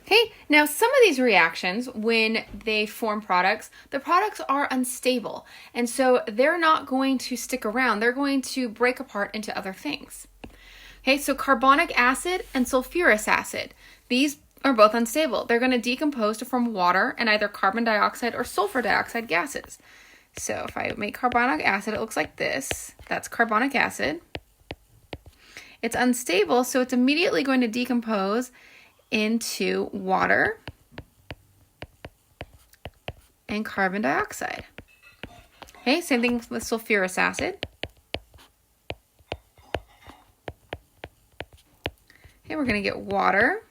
Okay, now some of these reactions, when they form products, the products are unstable. And so they're not going to stick around. They're going to break apart into other things. Okay, so carbonic acid and sulfurous acid. These are both unstable. They're going to decompose to form water and either carbon dioxide or sulfur dioxide gases. So if I make carbonic acid, it looks like this. That's carbonic acid. It's unstable, so it's immediately going to decompose into water and carbon dioxide. Okay, same thing with sulfurous acid. Okay, we're going to get water.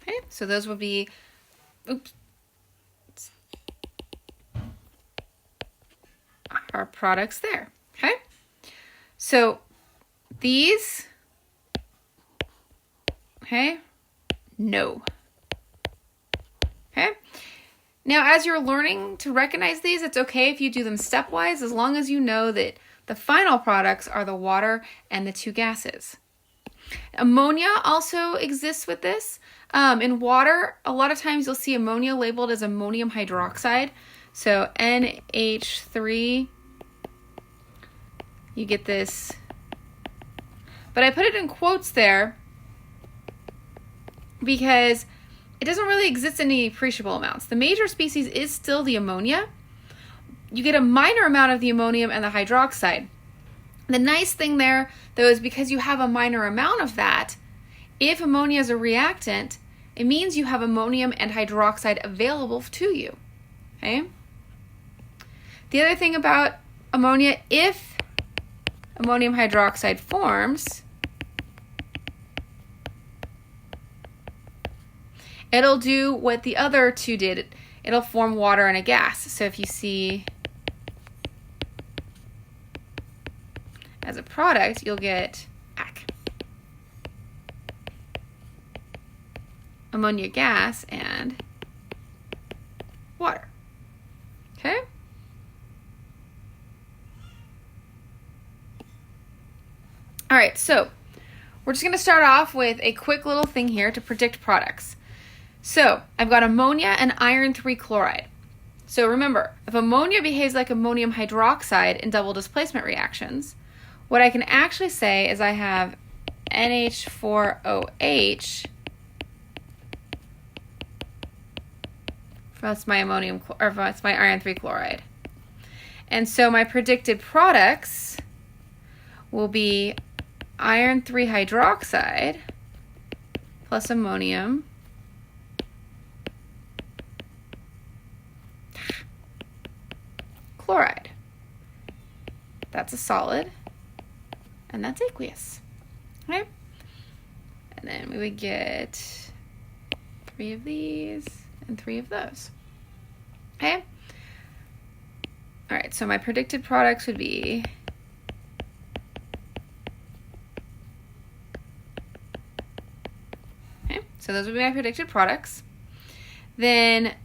Okay, so those would be, our products there. Okay, so these, okay, no. Okay, now as you're learning to recognize these, it's okay if you do them stepwise, as long as you know that the final products are the water and the two gases. Ammonia also exists with this. In water, a lot of times you'll see ammonia labeled as ammonium hydroxide. So NH3, you get this. But I put it in quotes there because it doesn't really exist in any appreciable amounts. The major species is still the ammonia. You get a minor amount of the ammonium and the hydroxide. The nice thing there, though, is because you have a minor amount of that, if ammonia is a reactant, it means you have ammonium and hydroxide available to you. Okay? The other thing about ammonia, if ammonium hydroxide forms, it'll do what the other two did. It'll form water and a gas. So if you see as a product, you'll get ammonia gas and water. Okay? All right, so we're just going to start off with a quick little thing here to predict products. So I've got ammonia and iron 3 chloride. So remember, if ammonia behaves like ammonium hydroxide in double displacement reactions, what I can actually say is I have NH4OH. That's my that's my iron 3 chloride. And so my predicted products will be iron 3 hydroxide plus ammonium chloride. That's a solid, and that's aqueous. Okay? And then we would get 3 of these and 3 of those. Okay? All right, so my predicted products would be so those would be my predicted products. Then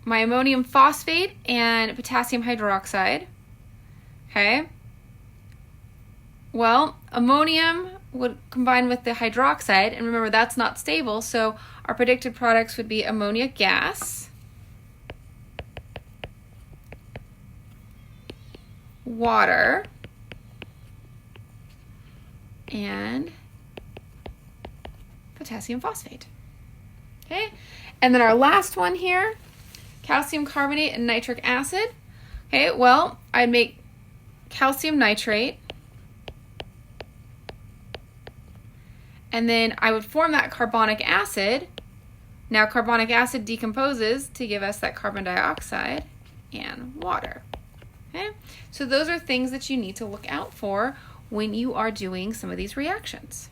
my ammonium phosphate and potassium hydroxide. Okay. Well, ammonium would combine with the hydroxide, and remember that's not stable, so our predicted products would be ammonia gas, water, and potassium phosphate. Okay, and then our last one here, calcium carbonate and nitric acid. Okay, well, I'd make calcium nitrate, and then I would form that carbonic acid. Now carbonic acid decomposes to give us that carbon dioxide and water. Okay, so those are things that you need to look out for when you are doing some of these reactions.